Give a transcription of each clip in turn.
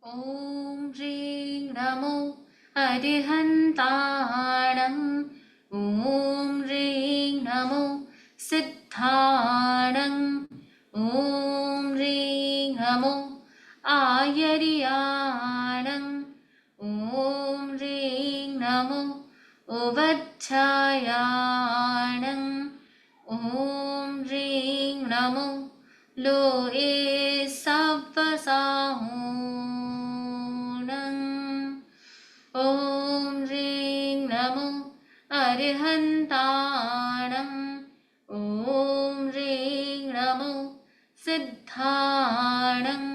ॐ ह्रीं नमो अरिहन्ताणम्। ॐ ह्रीं नमो सिद्धाणम्। ॐ ह्रीं नमो आयर्याणम्। ॐ ह्रीं नमो उवज्झायाणम्। ॐ ह्रीं नमो लोये सव्वसाहूणम्। ॐ ह्रीं नमो अरिहन्ताणम्। ॐ ह्रीं नमो सिद्धाणम्।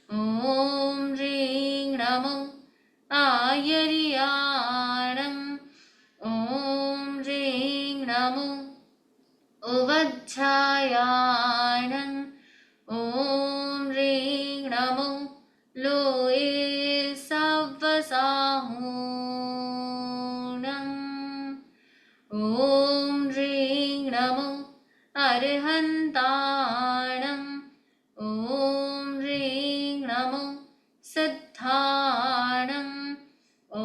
ॐ ह्रीं नमो आयर्याणम्। ॐ ह्रीं नमो उवज्झायाणम्। ॐ ह्रीं नमो लोये सव्वसाहूणम्। ॐ ह्रीं नमो अरिहन्ताणम्। ॐ ह्रीं नमो सिद्धाणम्। ॐ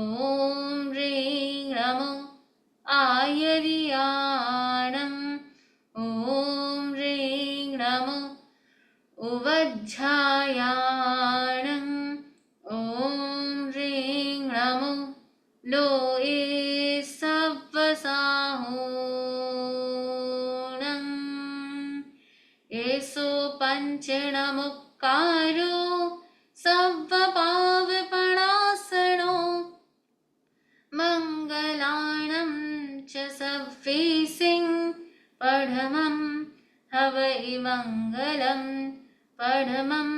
ह्रीं नमो आयर्याणम्। ॐ ह्रीं नमो उवज्झायाणम्। ॐ ह्रीं नमो लोये सव्वसाहूणम्। एषो पञ्चणमुक्कारो सव्वपावपणासनो मङ्गलाणं च सव्वीसिं पढमं हवै मङ्गलम्। पढमं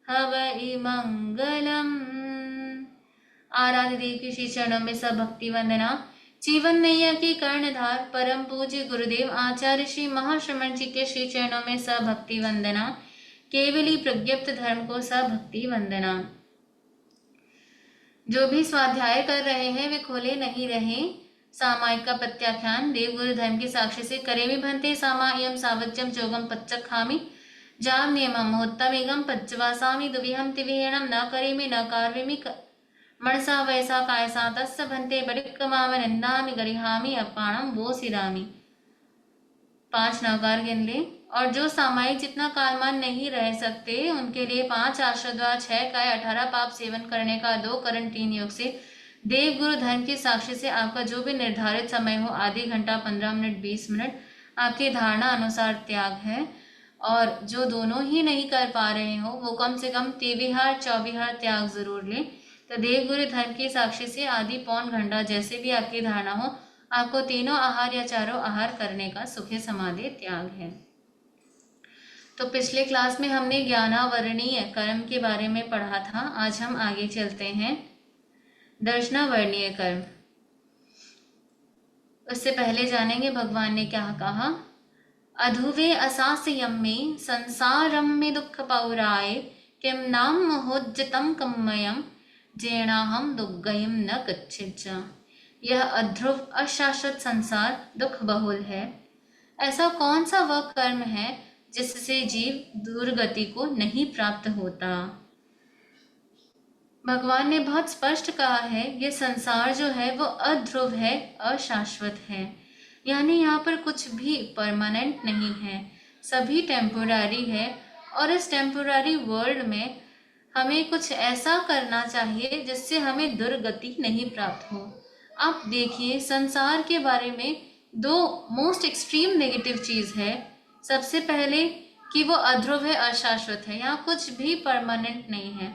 हवै मङ्गलम्। आराध्य देव के श्री चरणों में सब भक्ति वंदना। जीवन नैया के कर्णधार परम पूज्य गुरुदेव आचार्य श्री महाश्रमण जी के श्री चरणों में सब भक्ति वंदना। केवली प्रज्ञप्त धर्म को सब भक्ति वंदना। जो भी स्वाध्याय कर रहे हैं वे खोले नहीं रहे। सामायिक का प्रत्याख्यान। देव गुरु धर्म की साक्षी से करेमि भन्ते सामायम सावज्यम जोगम पच्चखामि जाम नियमम मुहूर्तमेगम पच्चवासामि दुविहम तिविहरणम न करेमि न कार्वेमि मनसा वैसा कायसा तस्य भन्ते बड़िक्कमाम निंदामि गरिहामि अपाणम वो सिरामि। 5 नवकार गिन ले। और जो सामायिक जितना कालमान नहीं रह सकते उनके लिए 5 आश्रद्वार 6 काय 18 पाप सेवन करने का 2 करण 3 योग से देव गुरु धर्म की साक्षी से आपका जो भी निर्धारित समय हो आधे घंटा 15 मिनट 20 मिनट आपकी धारणा अनुसार त्याग है। और जो दोनों ही नहीं कर पा रहे हो वो कम से कम 23 24 त्याग जरूर ले। तो देव गुरु धर्म की साक्षी से आधी पौन घंटा जैसे भी आपकी धारणा हो आपको तीनों आहार या चारों आहार करने का सुखे समाधि त्याग है। तो पिछले क्लास में हमने ज्ञानावरणीय कर्म के बारे में पढ़ा था। आज हम आगे चलते हैं दर्शनावरणीय कर्म। उससे पहले जानेंगे भगवान ने क्या कहा। अधुवे असास्यम में संसारम में दुख पौराय किम नाम मोहोज्जतम कम्मयम जेणाहम दुग्गयम न कच्चिज्ज। यह अध्रुव अशाश्वत संसार दुख बहुल है। ऐसा कौन सा वह कर्म है जिससे जीव दुर्गति को नहीं प्राप्त होता। भगवान ने बहुत स्पष्ट कहा है ये संसार जो है वो अध्रुव है, अशाश्वत है। यानी यहाँ पर कुछ भी परमानेंट नहीं है, सभी टेम्पोररी है। और इस टेम्पोररी वर्ल्ड में हमें कुछ ऐसा करना चाहिए जिससे हमें दुर्गति नहीं प्राप्त हो। आप देखिए संसार के बारे में 2 मोस्ट एक्सट्रीम नेगेटिव चीज़ है। सबसे पहले कि वो अध्रुव है, अशाश्वत है, यहाँ कुछ भी परमानेंट नहीं है।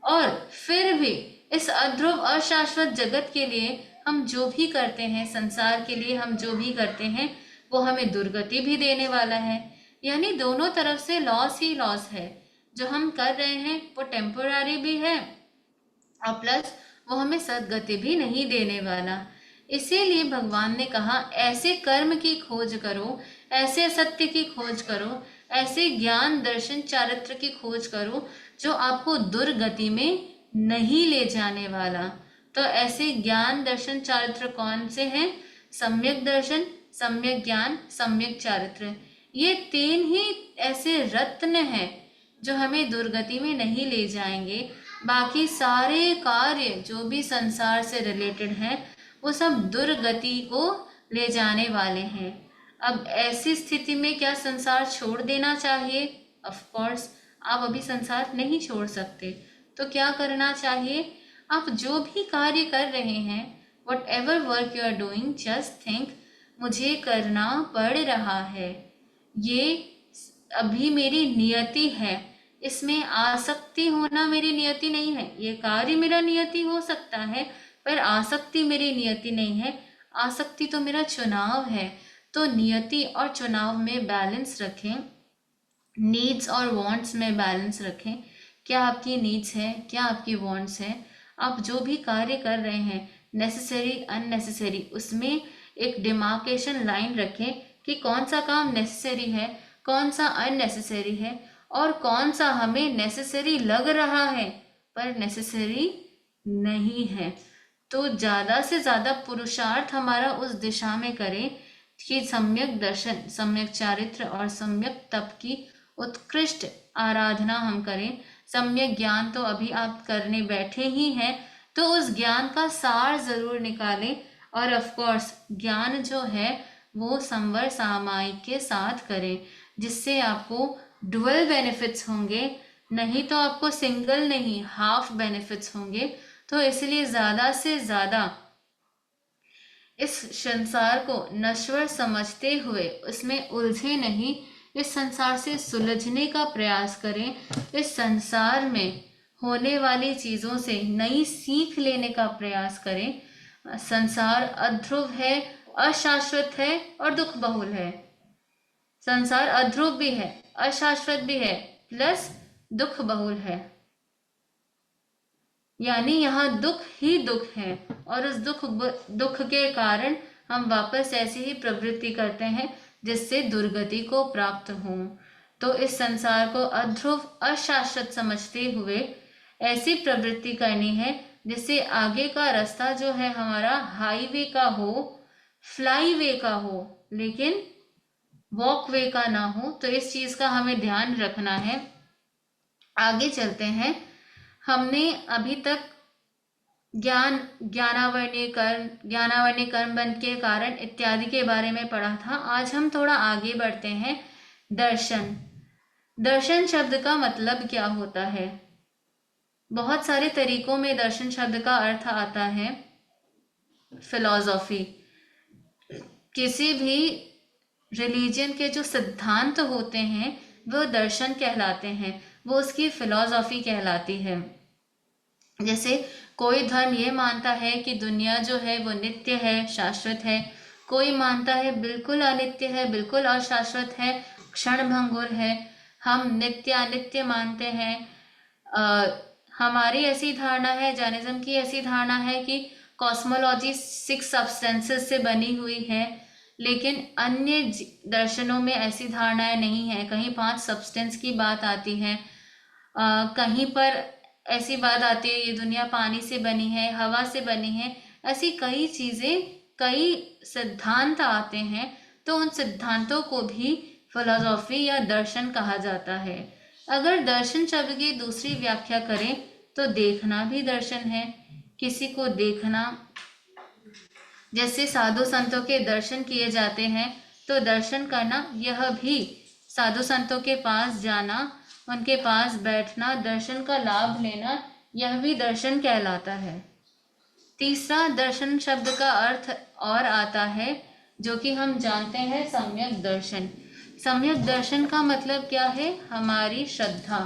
और फिर भी इस अध्रुव अशाश्वत जगत के लिए हम जो भी करते हैं, संसार के लिए हम जो भी करते हैं वो हमें दुर्गति भी देने वाला है। यानी दोनों तरफ से लॉस ही लॉस है। जो हम कर रहे हैं वो टेम्पोररी भी है और प्लस वो हमें सद्गति भी नहीं देने वाला। इसीलिए भगवान ने कहा ऐसे कर्म की खोज करो, ऐसे सत्य की खोज करो, ऐसे ज्ञान दर्शन चारित्र की खोज करो जो आपको दुर्गति में नहीं ले जाने वाला। तो ऐसे ज्ञान दर्शन चारित्र कौन से हैं? सम्यक दर्शन, सम्यक ज्ञान, सम्यक चारित्र। ये 3 ही ऐसे रत्न हैं जो हमें दुर्गति में नहीं ले जाएंगे। बाकी सारे कार्य जो भी संसार से रिलेटेड हैं वो सब दुर्गति को ले जाने वाले हैं। अब ऐसी स्थिति में क्या संसार छोड़ देना चाहिए? ऑफ कोर्स आप अभी संसार नहीं छोड़ सकते। तो क्या करना चाहिए? आप जो भी कार्य कर रहे हैं, whatever work you are doing, just think मुझे करना पड़ रहा है, ये अभी मेरी नियति है, इसमें आसक्ति होना मेरी नियति नहीं है। ये कार्य मेरा नियति हो सकता है पर आसक्ति मेरी नियति नहीं है। आसक्ति तो मेरा चुनाव है। तो नियति और चुनाव में बैलेंस रखें, नीड्स और वांट्स में बैलेंस रखें। क्या आपकी नीड्स है, क्या आपकी वांट्स है? आप जो भी कार्य कर रहे हैं, नेसेसरी अननेसेसरी, उसमें एक डिमार्केशन लाइन रखें कि कौन सा काम नेसेसरी है, कौन सा अननेसेसरी है, और कौन सा हमें नेसेसरी लग रहा है पर नेसेसरी नहीं है। तो ज़्यादा से ज़्यादा पुरुषार्थ हमारा उस दिशा में करें कि सम्यक दर्शन, सम्यक चारित्र और सम्यक तप की उत्कृष्ट आराधना हम करें। सम्यक ज्ञान तो अभी आप करने बैठे ही हैं, तो उस ज्ञान का सार जरूर निकालें। और ऑफ कोर्स ज्ञान जो है वो संवर सामायिक के साथ करें, जिससे आपको डुअल बेनिफिट्स होंगे, नहीं तो आपको सिंगल नहीं हाफ बेनिफिट्स होंगे। तो इसलिए ज़्यादा से ज़्यादा इस संसार को नश्वर समझते हुए उसमें उलझे नहीं, इस संसार से सुलझने का प्रयास करें। इस संसार में होने वाली चीज़ों से नई सीख लेने का प्रयास करें। संसार अध्रुव है, अशाश्वत है और दुख बहुल है। संसार अध्रुव भी है, अशाश्वत भी है, प्लस दुख बहुल है। यानी यहाँ दुख ही दुख है, और उस दुख के कारण हम वापस ऐसी ही प्रवृत्ति करते हैं जिससे दुर्गति को प्राप्त हो। तो इस संसार को अध्रुव अशाश्वत समझते हुए ऐसी प्रवृत्ति करनी है जिससे आगे का रास्ता जो है हमारा हाईवे का हो, फ्लाई वे का हो, लेकिन वॉक वे का ना हो। तो इस चीज का हमें ध्यान रखना है। आगे चलते हैं। हमने अभी तक ज्ञानावरणीय कर्म बंध के कारण इत्यादि के बारे में पढ़ा था। आज हम थोड़ा आगे बढ़ते हैं। दर्शन, दर्शन शब्द का मतलब क्या होता है? बहुत सारे तरीकों में दर्शन शब्द का अर्थ आता है। फिलॉसफी, किसी भी रिलीजन के जो सिद्धांत होते हैं वो दर्शन कहलाते हैं, वो उसकी फिलॉसफी कहलाती है। जैसे कोई धर्म ये मानता है कि दुनिया जो है वो नित्य है, शाश्वत है। कोई मानता है बिल्कुल अनित्य है, बिल्कुल अशाश्वत है, क्षण भंगुर है। हम नित्य अनित्य मानते हैं। हमारी ऐसी धारणा है, जैनिज्म की ऐसी धारणा है कि कॉस्मोलॉजी 6 सब्सटेंसेस से बनी हुई है, लेकिन अन्य दर्शनों में ऐसी धारणाएं नहीं है। कहीं 5 सब्सटेंस की बात आती है, कहीं पर ऐसी बात आती है ये दुनिया पानी से बनी है, हवा से बनी है। ऐसी कई चीज़ें, कई सिद्धांत आते हैं, तो उन सिद्धांतों को भी फिलॉसफी या दर्शन कहा जाता है। अगर दर्शन शब्द की दूसरी व्याख्या करें तो देखना भी दर्शन है। किसी को देखना, जैसे साधु संतों के दर्शन किए जाते हैं, तो दर्शन करना यह भी, साधु संतों के पास जाना, उनके पास बैठना, दर्शन का लाभ लेना, यह भी दर्शन कहलाता है। तीसरा दर्शन शब्द का अर्थ और आता है जो कि हम जानते हैं, सम्यक दर्शन। सम्यक दर्शन का मतलब क्या है? हमारी श्रद्धा।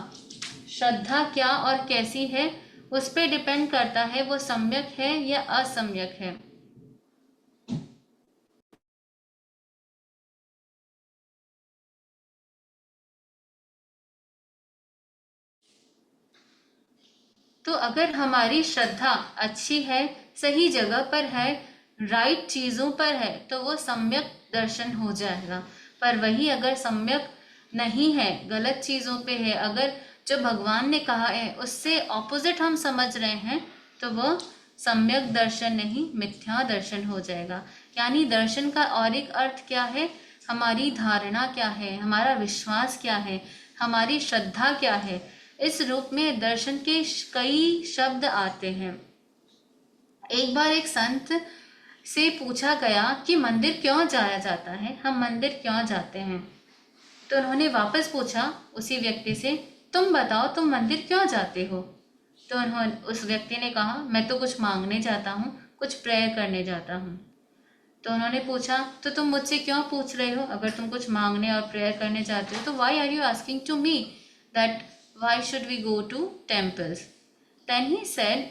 श्रद्धा क्या और कैसी है उस पर डिपेंड करता है वो सम्यक है या असम्यक है। तो अगर हमारी श्रद्धा अच्छी है, सही जगह पर है, राइट चीज़ों पर है, तो वो सम्यक दर्शन हो जाएगा। पर वही अगर सम्यक नहीं है, गलत चीज़ों पे है, अगर जो भगवान ने कहा है उससे ऑपोजिट हम समझ रहे हैं, तो वो सम्यक दर्शन नहीं, मिथ्या दर्शन हो जाएगा। यानी दर्शन का और एक अर्थ क्या है? हमारी धारणा क्या है, हमारा विश्वास क्या है, हमारी श्रद्धा क्या है। इस रूप में दर्शन के कई शब्द आते हैं। एक बार एक संत से पूछा गया कि मंदिर क्यों जाया जाता है, हम मंदिर क्यों जाते हैं। तो उन्होंने वापस पूछा उसी व्यक्ति से, तुम बताओ तुम मंदिर क्यों जाते हो। तो उस व्यक्ति ने कहा, मैं तो कुछ मांगने जाता हूँ, कुछ प्रेयर करने जाता हूँ। तो उन्होंने पूछा, तो तुम मुझसे क्यों पूछ रहे हो, अगर तुम कुछ मांगने और प्रेयर करने जाते हो तो why are you asking to me that why should we go to temples. Then he said,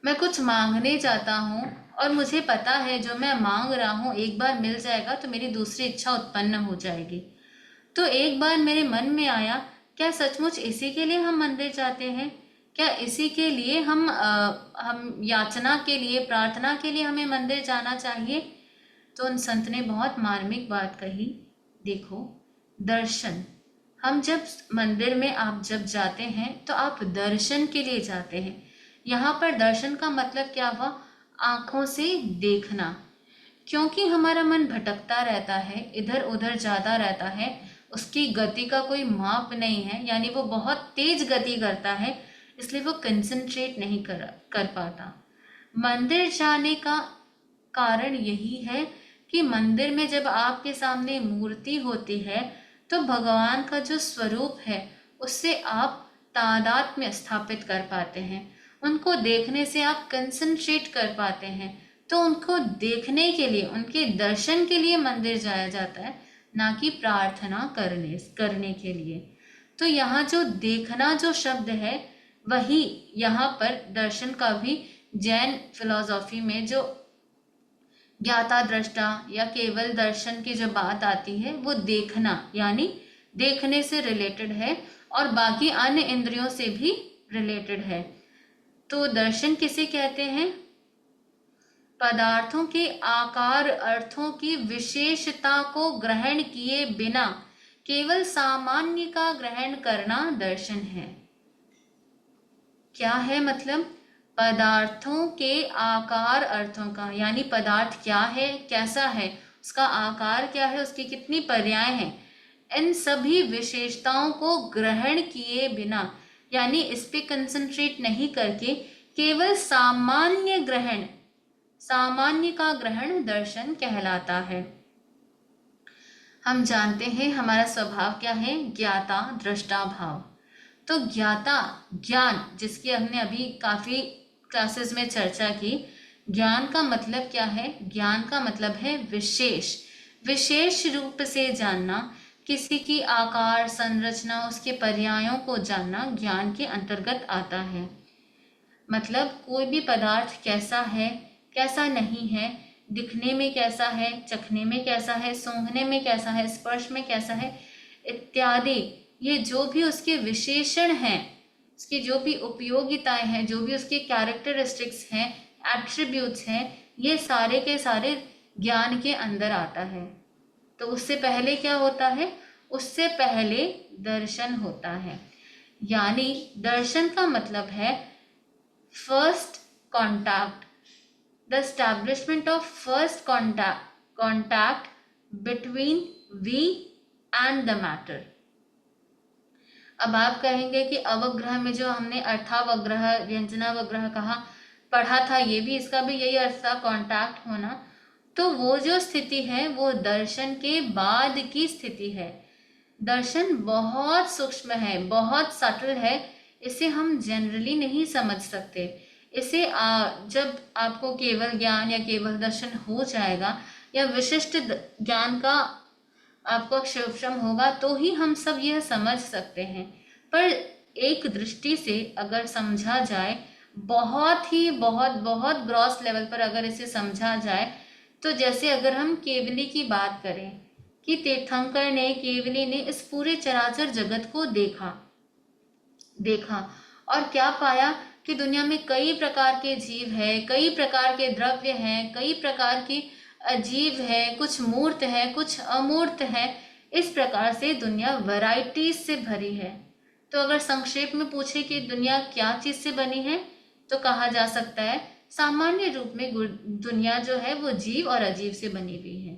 मैं कुछ मांगने जाता हूँ और मुझे पता है जो मैं मांग रहा हूँ एक बार मिल जाएगा तो मेरी दूसरी इच्छा उत्पन्न हो जाएगी। तो एक बार मेरे मन में आया, क्या सचमुच इसी के लिए हम मंदिर जाते हैं, क्या इसी के लिए हम याचना के लिए, प्रार्थना के लिए हमें मंदिर जाना चाहिए। तो उन संत ने बहुत मार्मिक बात कही, देखो दर्शन, हम जब मंदिर में आप जब जाते हैं तो आप दर्शन के लिए जाते हैं। यहाँ पर दर्शन का मतलब क्या हुआ, आंखों से देखना। क्योंकि हमारा मन भटकता रहता है, इधर उधर जाता रहता है, उसकी गति का कोई माप नहीं है, यानी वो बहुत तेज गति करता है, इसलिए वो कंसंट्रेट नहीं कर पाता। मंदिर जाने का कारण यही है कि मंदिर में जब आपके सामने मूर्ति होती है तो भगवान का जो स्वरूप है उससे आप तादात्म्य स्थापित कर पाते हैं, उनको देखने से आप कंसंट्रेट कर पाते हैं। तो उनको देखने के लिए, उनके दर्शन के लिए मंदिर जाया जाता है, ना कि प्रार्थना करने के लिए। तो यहाँ जो देखना जो शब्द है वही यहाँ पर दर्शन का भी जैन फिलॉसफी में जो ज्ञाता दृष्टा या केवल दर्शन की जो बात आती है वो देखना यानी देखने से रिलेटेड है और बाकी अन्य इंद्रियों से भी रिलेटेड है। तो दर्शन किसे कहते हैं, पदार्थों के आकार अर्थों की विशेषता को ग्रहण किए बिना केवल सामान्य का ग्रहण करना दर्शन है। क्या है मतलब, पदार्थों के आकार अर्थों का, यानी पदार्थ क्या है, कैसा है, उसका आकार क्या है, उसकी कितनी पर्याय हैं, इन सभी विशेषताओं को ग्रहण किए बिना, यानी इस पे कंसंट्रेट नहीं करके केवल सामान्य ग्रहण, सामान्य का ग्रहण दर्शन कहलाता है। हम जानते हैं हमारा स्वभाव क्या है, ज्ञाता दृष्टा भाव। तो ज्ञाता ज्ञान, जिसकी हमने अभी काफी क्लासेस में चर्चा की, ज्ञान का मतलब क्या है, ज्ञान का मतलब है विशेष, विशेष रूप से जानना, किसी की आकार संरचना उसके पर्यायों को जानना ज्ञान के अंतर्गत आता है। मतलब कोई भी पदार्थ कैसा है, कैसा नहीं है, दिखने में कैसा है, चखने में कैसा है, सूंघने में कैसा है, स्पर्श में कैसा है इत्यादि, ये जो भी उसके विशेषण हैं, उसकी जो भी उपयोगिताएं हैं, जो भी उसके कैरेक्टरिस्टिक्स हैं, एट्रीब्यूट्स हैं, ये सारे के सारे ज्ञान के अंदर आता है। तो उससे पहले क्या होता है, उससे पहले दर्शन होता है। यानी दर्शन का मतलब है first contact, the establishment of first contact between we and the matter. अब आप कहेंगे कि अवग्रह में जो हमने अर्थावग्रह व्यंजनावग्रह कहा पढ़ा था, ये भी, इसका भी यही अर्थ था, कॉन्टैक्ट होना। तो वो जो स्थिति है वो दर्शन के बाद की स्थिति है। दर्शन बहुत सूक्ष्म है, बहुत सटल है, इसे हम जनरली नहीं समझ सकते। इसे जब आपको केवल ज्ञान या केवल दर्शन हो जाएगा या विशिष्ट ज्ञान का आपको अक्षरक्षम होगा तो ही हम सब यह समझ सकते हैं। पर एक दृष्टि से अगर समझा जाए, बहुत ही बहुत ग्रॉस लेवल पर अगर इसे समझा जाए, तो जैसे अगर हम केवली की बात करें कि तीर्थंकर ने, केवली ने इस पूरे चराचर जगत को देखा और क्या पाया कि दुनिया में कई प्रकार के जीव है, कई प्रकार के द्रव्य हैं, कई प्रकार की अजीव है, कुछ मूर्त है, कुछ अमूर्त है। इस प्रकार से दुनिया वैरायटीज से भरी है। तो अगर संक्षेप में पूछे कि दुनिया क्या चीज से बनी है, तो कहा जा सकता है सामान्य रूप में दुनिया जो है वो जीव और अजीव से बनी हुई है।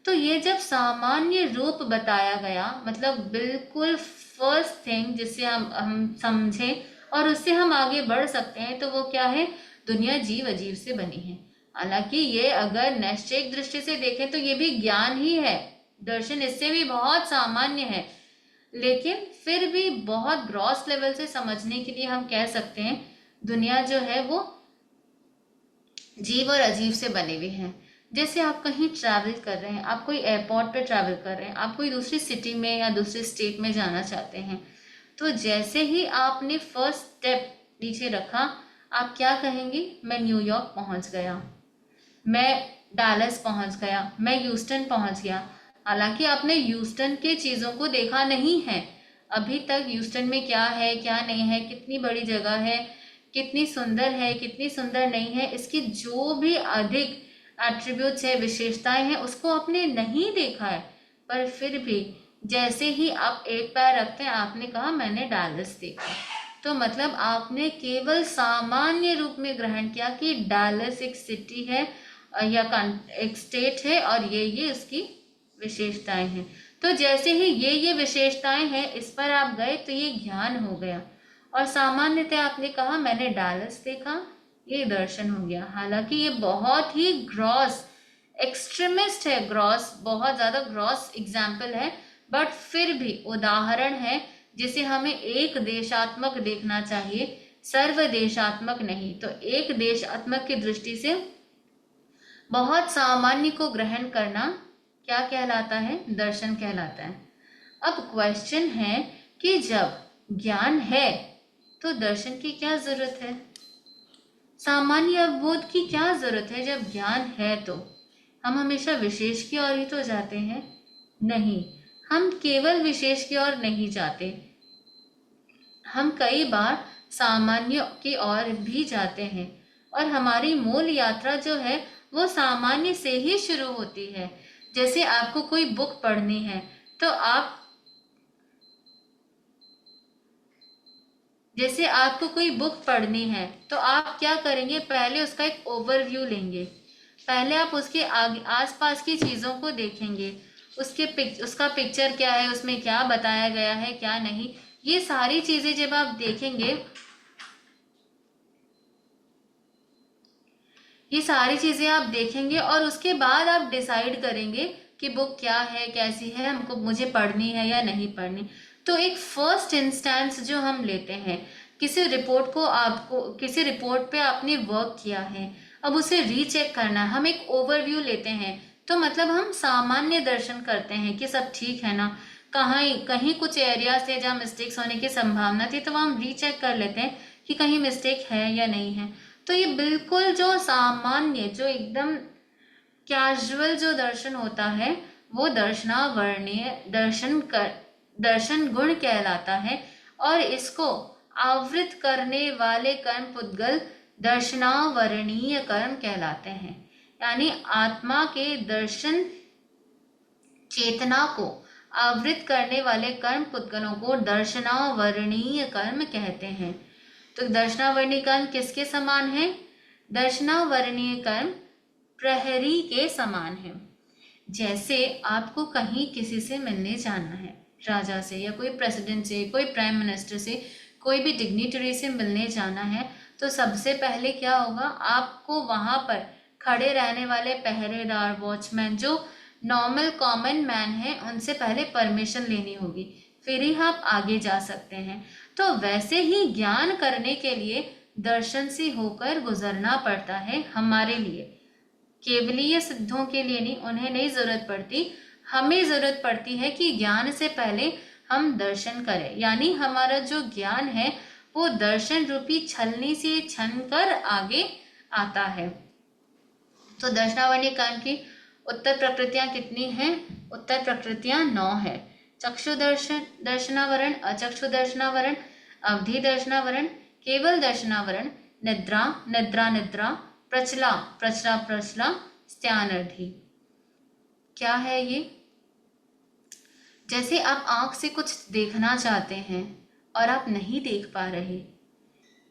तो ये जब सामान्य रूप बताया गया, मतलब बिल्कुल फर्स्ट थिंग जिससे हम समझें और उससे हम आगे बढ़ सकते हैं, तो वो क्या है? दुनिया जीव अजीब से बनी है। हालांकि ये अगर नैष्ठिक दृष्टि से देखें तो ये भी ज्ञान ही है, दर्शन इससे भी बहुत सामान्य है, लेकिन फिर भी बहुत ग्रॉस लेवल से समझने के लिए हम कह सकते हैं दुनिया जो है वो जीव और अजीब से बने हुए हैं। जैसे आप कहीं ट्रैवल कर रहे हैं, आप कोई एयरपोर्ट पे ट्रैवल कर रहे हैं, आप कोई दूसरी सिटी में या दूसरे स्टेट में जाना चाहते हैं, तो जैसे ही आपने फर्स्ट स्टेप नीचे रखा, आप क्या कहेंगे? मैं न्यूयॉर्क पहुंच गया, मैं डालस पहुंच गया, मैं ह्यूस्टन पहुंच गया। हालांकि आपने ह्यूस्टन के चीज़ों को देखा नहीं है अभी तक। ह्यूस्टन में क्या है, क्या नहीं है, कितनी बड़ी जगह है, कितनी सुंदर है, कितनी सुंदर नहीं है, इसकी जो भी अधिक एट्रीब्यूट्स है, विशेषताएं हैं, उसको आपने नहीं देखा है। पर फिर भी जैसे ही आप एक पैर रखते हैं, आपने कहा मैंने डालस देखा, तो मतलब आपने केवल सामान्य रूप में ग्रहण किया कि डालस एक सिटी है या एक स्टेट है और ये उसकी विशेषताएं हैं। तो जैसे ही ये विशेषताएं हैं, इस पर आप गए तो ये ज्ञान हो गया। और सामान्यतः आपने कहा मैंने डालस देखा, ये दर्शन हो गया। हालांकि ये बहुत ही ग्रॉस एक्सट्रीमिस्ट है, ग्रॉस बहुत ज़्यादा ग्रॉस एग्जाम्पल है, बट फिर भी उदाहरण है जिसे हमें एक देशात्मक देखना चाहिए, सर्वदेशात्मक नहीं। तो एक देशात्मक की दृष्टि से बहुत सामान्य को ग्रहण करना क्या कहलाता है? दर्शन कहलाता है। अब क्वेश्चन है कि जब ज्ञान है तो दर्शन की क्या जरूरत है? सामान्य अवबोध की क्या जरूरत है? जब ज्ञान है तो हम हमेशा विशेष की ओर ही तो जाते हैं? नहीं, हम केवल विशेष की ओर नहीं जाते, हम कई बार सामान्य की ओर भी जाते हैं। और हमारी मूल यात्रा जो है वो सामान्य से ही शुरू होती है। जैसे आपको कोई बुक पढ़नी है तो आप क्या करेंगे? पहले उसका एक ओवरव्यू लेंगे, पहले आप उसके आगे आसपास की चीज़ों को देखेंगे, उसका पिक्चर क्या है, उसमें क्या बताया गया है, क्या नहीं, ये सारी चीज़ें जब आप देखेंगे, ये सारी चीज़ें आप देखेंगे और उसके बाद आप डिसाइड करेंगे कि बुक क्या है, कैसी है, मुझे पढ़नी है या नहीं पढ़नी। तो एक फर्स्ट इंस्टेंस जो हम लेते हैं, किसी रिपोर्ट पे आपने वर्क किया है, अब उसे रीचेक करना है, हम एक ओवरव्यू लेते हैं। तो मतलब हम सामान्य दर्शन करते हैं कि सब ठीक है ना, कहीं कुछ एरियाज थे जहाँ मिस्टेक्स होने की संभावना थी, तो हम रीचेक कर लेते हैं कि कहीं मिस्टेक है या नहीं है। तो ये बिल्कुल जो सामान्य, जो एकदम कैजुअल जो दर्शन होता है, वो दर्शनावर्णीय दर्शन गुण कहलाता है। और इसको आवृत करने वाले कर्म पुद्गल दर्शनावर्णीय कर्म कहलाते हैं। यानी आत्मा के दर्शन चेतना को आवृत करने वाले कर्म पुद्गलों को दर्शनावर्णीय कर्म कहते हैं। तो दर्शनावर्णीय कर्म किसके समान है? दर्शनावर्णीय कर्म प्रहरी के समान है। जैसे आपको कहीं किसी से मिलने जाना है, राजा से या कोई प्रेसिडेंट से, कोई प्राइम मिनिस्टर से, कोई भी डिग्निटरी से मिलने जाना है, तो सबसे पहले क्या होगा? आपको वहाँ पर खड़े रहने वाले पहरेदार, वॉचमैन, जो नॉर्मल कॉमन मैन है, उनसे पहले परमिशन लेनी होगी, फिर ही आप आगे जा सकते हैं। तो वैसे ही ज्ञान करने के लिए दर्शन से होकर गुजरना पड़ता है हमारे लिए। केवलीय सिद्धों के लिए नहीं, उन्हें नहीं जरूरत पड़ती, हमें जरूरत पड़ती है कि ज्ञान से पहले हम दर्शन करें। यानी हमारा जो ज्ञान है वो दर्शन रूपी छलनी से छन कर आगे आता है। तो दर्शनावर्णीय कर्म की उत्तर प्रकृतियां कितनी हैं? उत्तर प्रकृतियां 9 है। चक्षु दर्शन, दर्शनावरण, अचक्षु दर्शनावरण, अवधि दर्शनावरण, केवल दर्शनावरण, निद्रा, निद्रा निद्रा, प्रचला, प्रचला प्रचला, स्त्यानर्धि। क्या है ये? जैसे आप आंख से कुछ देखना चाहते हैं और आप नहीं देख पा रहे,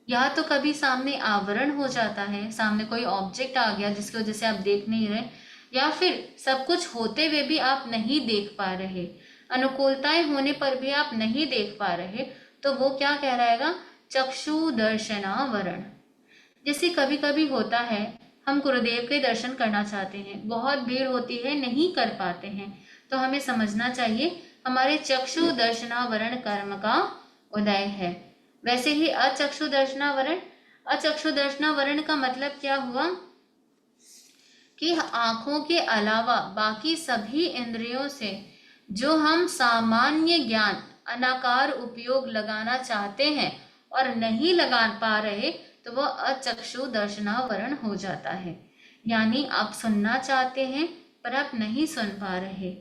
या तो कभी सामने आवरण हो जाता है, सामने कोई ऑब्जेक्ट आ गया जिसकी वजह से आप देख नहीं रहे, या फिर सब कुछ होते हुए भी आप नहीं देख पा रहे, अनुकूलताएं होने पर भी आप नहीं देख पा रहे, तो वो क्या कहलाएगा? चक्षु दर्शनावरण। जैसे कभी कभी होता है, हम गुरुदेव के दर्शन करना चाहते हैं, बहुत भीड़ होती है, नहीं कर पाते हैं, तो हमें समझना चाहिए हमारे चक्षु दर्शनावरण कर्म का उदय है। वैसे ही अचक्षु दर्शनावरण, अचक्षु दर्शनावरण का मतलब क्या हुआ कि आंखों के अलावा बाकी सभी इंद्रियों से जो हम सामान्य ज्ञान अनाकार उपयोग लगाना चाहते हैं और नहीं लगा पा रहे, तो वह अचक्षु दर्शनावरण हो जाता है। यानी आप सुनना चाहते हैं पर आप नहीं सुन पा रहे,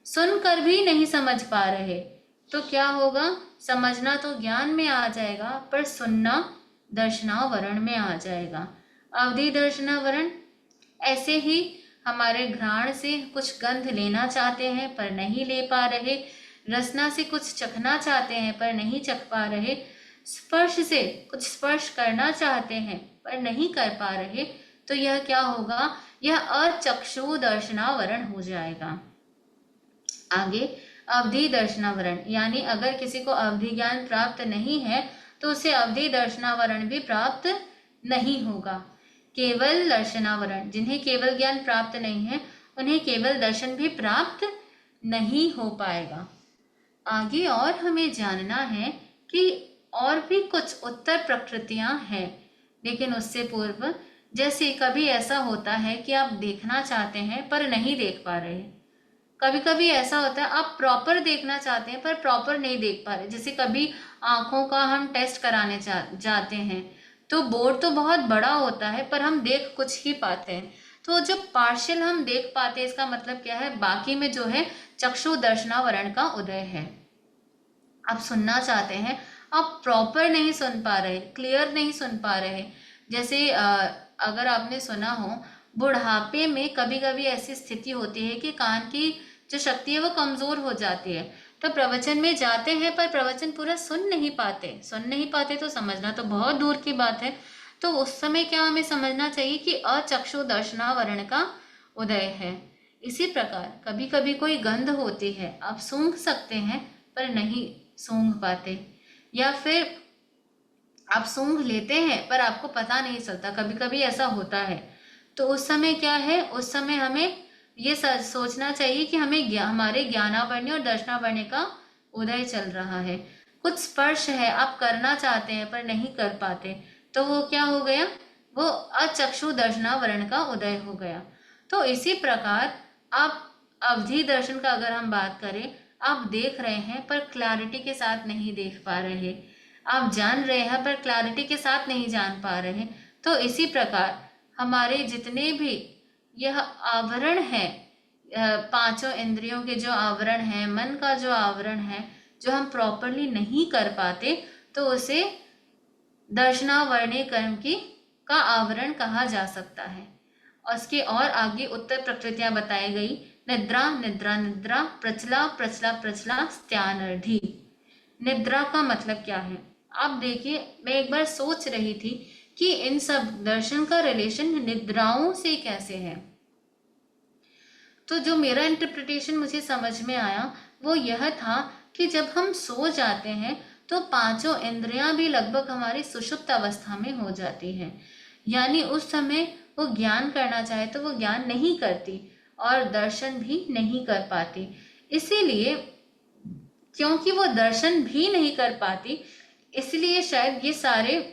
सुनकर भी नहीं समझ पा रहे, तो क्या होगा? समझना तो ज्ञान में आ जाएगा पर सुनना दर्शनावरण में आ जाएगा, अवधि दर्शनावरण। ऐसे ही हमारे घ्राण से कुछ गंध लेना चाहते हैं पर नहीं ले पा रहे, रसना से कुछ चखना चाहते हैं पर नहीं चख पा रहे, स्पर्श से कुछ स्पर्श करना चाहते हैं पर नहीं कर पा रहे, तो यह क्या होगा? यह अचक्षु दर्शनावरण हो जाएगा। आगे अवधि दर्शनावरण, यानी अगर किसी को अवधि ज्ञान प्राप्त नहीं है तो उसे अवधि दर्शनावरण भी प्राप्त नहीं होगा। केवल दर्शनावरण, जिन्हें केवल ज्ञान प्राप्त नहीं है उन्हें केवल दर्शन भी प्राप्त नहीं हो पाएगा। आगे और हमें जानना है कि और भी कुछ उत्तर प्रकृतियां हैं, लेकिन उससे पूर्व जैसे कभी ऐसा होता है कि आप देखना चाहते हैं पर नहीं देख पा रहे, कभी कभी ऐसा होता है आप प्रॉपर देखना चाहते हैं पर प्रॉपर नहीं देख पा रहे। जैसे कभी आंखों का हम टेस्ट कराने जाते हैं तो बोर्ड तो बहुत बड़ा होता है पर हम देख कुछ ही पाते हैं, तो जो पार्शियल हम देख पाते हैं इसका मतलब क्या है? बाकी में जो है चक्षु दर्शनावरण का उदय है। आप सुनना चाहते हैं, आप प्रॉपर नहीं सुन पा रहे, क्लियर नहीं सुन पा रहे। जैसे अगर आपने सुना हो, बुढ़ापे में कभी कभी ऐसी स्थिति होती है कि कान की जो शक्ति है वो कमजोर हो जाती है, तो प्रवचन में जाते हैं पर प्रवचन पूरा सुन नहीं पाते तो समझना तो बहुत दूर की बात है। तो उस समय क्या हमें समझना चाहिए कि अचक्षु दर्शनावरण का उदय है। इसी प्रकार कभी कभी कोई गंध होती है, आप सूंघ सकते हैं पर नहीं सूंघ पाते, या फिर आप सूंघ लेते हैं पर आपको पता नहीं चलता, कभी कभी ऐसा होता है। तो उस समय क्या है? उस समय हमें ये सोचना चाहिए कि हमें हमारे ज्ञानावरणी और दर्शनावरणी का उदय चल रहा है। कुछ स्पर्श है, आप करना चाहते हैं पर नहीं कर पाते, तो वो क्या हो गया? वो अचक्षु दर्शनावरण का उदय हो गया। तो इसी प्रकार आप अवधि दर्शन का अगर हम बात करें, आप देख रहे हैं पर क्लैरिटी के साथ नहीं देख पा रहे, आप जान रहे हैं पर क्लैरिटी के साथ नहीं जान पा रहे, तो इसी प्रकार हमारे जितने भी यह आवरण है, पांचों इंद्रियों के जो आवरण है, मन का जो आवरण है, जो हम प्रॉपरली नहीं कर पाते, तो उसे दर्शनावरणीय कर्म की का आवरण कहा जा सकता है। और उसके और आगे उत्तर प्रकृतियां बताई गई, निद्रा निद्रा निद्रा, प्रचला प्रचला प्रचला, स्त्यानर्धि। निद्रा का मतलब क्या है? आप देखिए, मैं एक बार सोच रही थी कि इन सब दर्शन का रिलेशन निद्राओं से कैसे है। तो जो मेरा इंटरप्रिटेशन मुझे समझ में आया वो यह था कि जब हम सो जाते हैं तो पांचों इंद्रियां भी लगभग हमारी सुषुप्त अवस्था में हो जाती हैं, यानी उस समय वो ज्ञान करना चाहे तो वो ज्ञान नहीं करती और दर्शन भी नहीं कर पाती। इसीलिए क्योंकि वो दर्शन भी नहीं कर पाती, इसलिए शायद ये सारे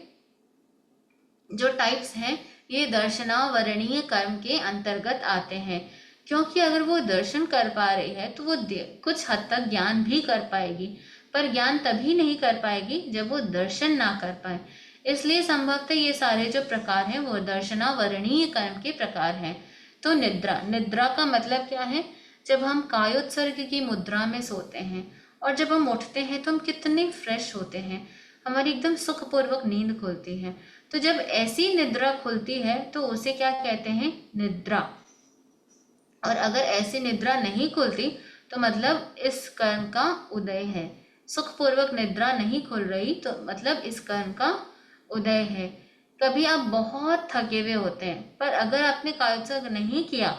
जो टाइप्स हैं ये दर्शनावरणीय कर्म के अंतर्गत आते हैं। क्योंकि अगर वो दर्शन कर पा रही है तो वो कुछ हद तक ज्ञान भी कर पाएगी, पर ज्ञान तभी नहीं कर पाएगी जब वो दर्शन ना कर पाए। इसलिए संभवतः ये सारे जो प्रकार हैं वो दर्शनावरणीय कर्म के प्रकार हैं। तो निद्रा, निद्रा का मतलब क्या है? जब हम कायोत्सर्ग की मुद्रा में सोते हैं और जब हम उठते हैं तो हम कितने फ्रेश होते हैं, हमारी एकदम सुखपूर्वक नींद खुलती है। तो जब ऐसी निद्रा खुलती है तो उसे क्या कहते हैं? निद्रा। और अगर ऐसी निद्रा नहीं खुलती तो मतलब इस कर्म का उदय है। सुखपूर्वक निद्रा नहीं खुल रही तो मतलब इस कर्म का उदय है। कभी आप बहुत थके हुए होते हैं पर अगर आपने कायोत्सर्ग नहीं किया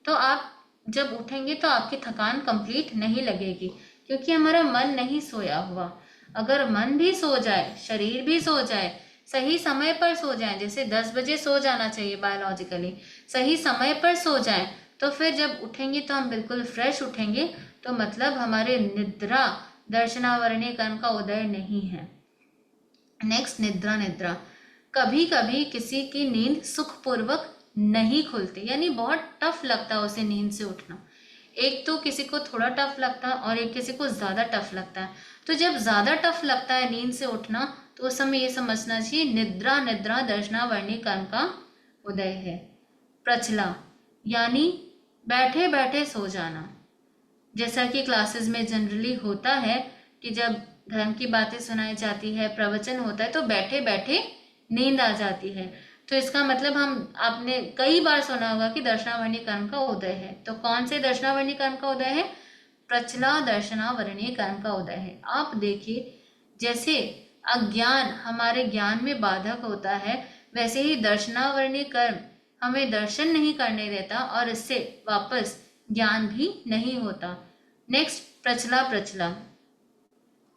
तो आप जब उठेंगे तो आपकी थकान कंप्लीट नहीं लगेगी, क्योंकि हमारा मन नहीं सोया हुआ। अगर मन भी सो जाए, शरीर भी सो जाए, सही समय पर सो जाए, जैसे 10 बजे सो जाना चाहिए बायोलॉजिकली, सही समय पर सो जाए, तो फिर जब उठेंगे तो हम बिल्कुल फ्रेश उठेंगे। तो मतलब हमारे निद्रा दर्शनावरणीय कर्म का उदय नहीं है। नेक्स्ट, निद्रा। निद्रा, कभी कभी किसी की नींद सुखपूर्वक नहीं खुलती, यानी बहुत टफ लगता है उसे नींद से उठना। एक तो किसी को थोड़ा टफ लगता है और एक किसी को ज़्यादा टफ लगता है। तो जब ज़्यादा टफ लगता है नींद से उठना, तो उस समय ये समझना चाहिए निद्रा निद्रा दर्शनावरणीय कर्म का उदय है। प्रचला, यानी बैठे बैठे सो जाना। जैसा कि क्लासेस में जनरली होता है कि जब धर्म की बातें सुनाई जाती है, प्रवचन होता है, तो बैठे बैठे नींद आ जाती है। तो इसका मतलब आपने कई बार सुना होगा कि दर्शनावरणीय कर्म का उदय है। तो कौन से दर्शनावरणीय कर्म का उदय है? प्रचला दर्शनावरणीय कर्म का उदय है। आप देखिए, जैसे अज्ञान हमारे ज्ञान में बाधक होता है, वैसे ही दर्शनावरणीय कर्म हमें दर्शन नहीं करने देता और इससे वापस ज्ञान भी नहीं होता। नेक्स्ट, प्रचला। प्रचला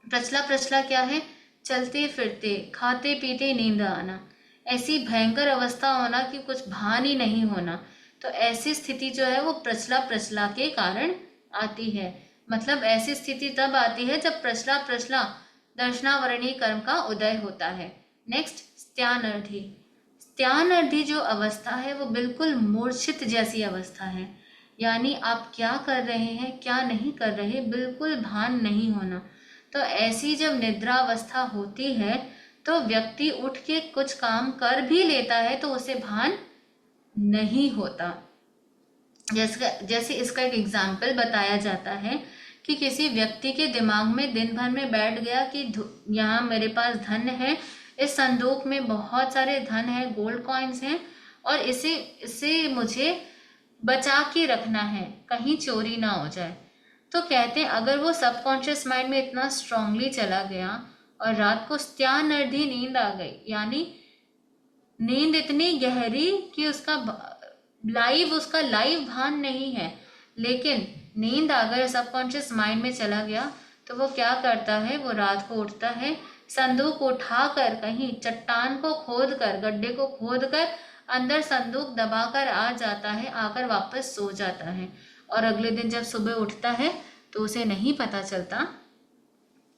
प्रचला प्रचला क्या है? चलते फिरते, खाते पीते नींद आना, ऐसी भयंकर अवस्था होना कि कुछ भान ही नहीं होना। तो ऐसी स्थिति जो है वो प्रचला प्रचला के कारण आती है। मतलब ऐसी स्थिति तब आती है जब प्रचला प्रचला दर्शनावरणीय कर्म का उदय होता है। नेक्स्ट, स्त्यानर्धि। स्त्यानर्धि जो अवस्था है वो बिल्कुल मूर्छित जैसी अवस्था है, यानी आप क्या कर रहे हैं क्या नहीं कर रहे बिल्कुल भान नहीं होना। तो ऐसी जब निद्रावस्था होती है तो व्यक्ति उठ के कुछ काम कर भी लेता है तो उसे भान नहीं होता। जैसे इसका एक एग्जाम्पल बताया जाता है कि किसी व्यक्ति के दिमाग में दिन भर में बैठ गया कि यहाँ मेरे पास धन है, इस संदूक में बहुत सारे धन है, गोल्ड कॉइन्स हैं, और इसे मुझे बचा के रखना है, कहीं चोरी ना हो जाए। तो कहते हैं अगर वो सबकॉन्शियस माइंड में इतना स्ट्रांगली चला गया और रात को स्त्यानर्धि नींद आ गई, यानी नींद इतनी गहरी कि उसका लाइव भान नहीं है, लेकिन नींद अगर सबकॉन्शियस माइंड में चला गया तो वो क्या करता है, वो रात को उठता है, संदूक उठाकर कहीं चट्टान को खोद कर, गड्ढे को खोद कर अंदर संदूक दबाकर आ जाता है, आकर वापस सो जाता है। और अगले दिन जब सुबह उठता है तो उसे नहीं पता चलता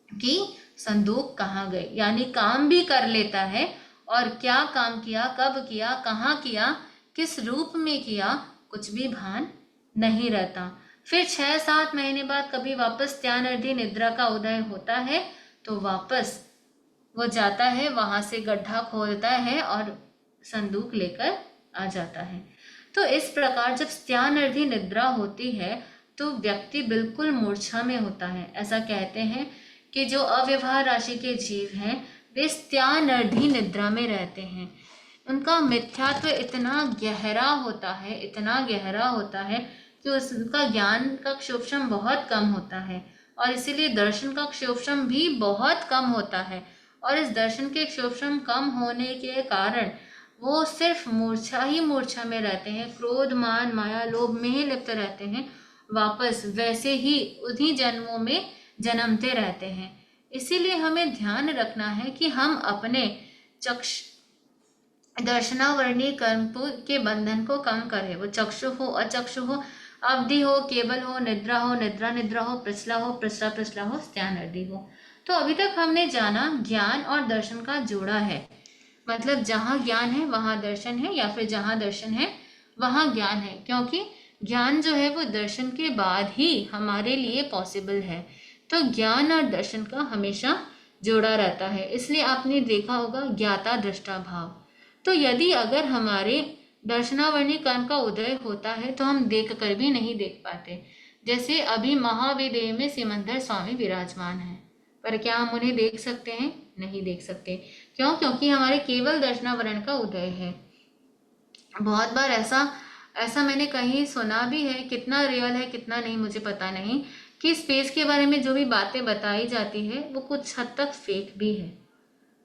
कि संदूक कहाँ गए, यानी काम भी कर लेता है और क्या काम किया, कब किया, कहाँ किया, किस रूप में किया, कुछ भी भान नहीं रहता। फिर 6-7 महीने बाद कभी वापस स्त्यानर्धि निद्रा का उदय होता है तो वापस वो जाता है, वहां से गड्ढा खोदता है और संदूक लेकर आ जाता है। तो इस प्रकार जब स्त्यानर्धि निद्रा होती है तो व्यक्ति बिल्कुल मूर्छा में होता है। ऐसा कहते हैं कि जो अव्यवहार राशि के जीव हैं वे स्त्यानर्धि निद्रा में रहते हैं। उनका मिथ्यात्व इतना गहरा होता है, इतना गहरा होता है कि उसका ज्ञान का क्षोभम बहुत कम होता है और इसीलिए दर्शन का क्षोभम भी बहुत कम होता है। और इस दर्शन के क्षोभम कम होने के कारण वो सिर्फ मूर्छा ही मूर्छा में रहते हैं, क्रोध मान माया लोभ में ही लिप्त रहते हैं, वापस वैसे ही उन्हीं जन्मों में जन्मते रहते हैं। इसीलिए हमें ध्यान रखना है कि हम अपने दर्शनावरणीय कर्म के बंधन को कम करें। वो चक्षु हो, अचक्षु हो, अवधि हो, केवल हो, निद्रा हो, निद्रा निद्रा हो, प्रचला हो, प्रचला प्रचला हो, स्त्यानर्धि हो। तो अभी तक हमने जाना ज्ञान और दर्शन का जोड़ा है, मतलब जहाँ ज्ञान है वहाँ दर्शन है, या फिर जहाँ दर्शन है वहाँ ज्ञान है, क्योंकि ज्ञान जो है वो दर्शन के बाद ही हमारे लिए पॉसिबल है। तो ज्ञान और दर्शन का हमेशा जोड़ा रहता है। इसलिए आपने देखा होगा ज्ञाता दृष्टा भाव। तो यदि अगर हमारे दर्शनावरणीय कर्म का उदय होता है तो हम देख कर भी नहीं देख पाते। जैसे अभी महाविदेह में सिमंदर स्वामी विराजमान है, पर क्या हम उन्हें देख सकते हैं? नहीं देख सकते। क्यों? क्योंकि हमारे केवल दर्शनावरण का उदय है। बहुत बार ऐसा मैंने कहीं सुना भी है, कितना रियल है कितना नहीं मुझे पता नहीं, कि स्पेस के बारे में जो भी बातें बताई जाती है वो कुछ हद तक फेक भी है।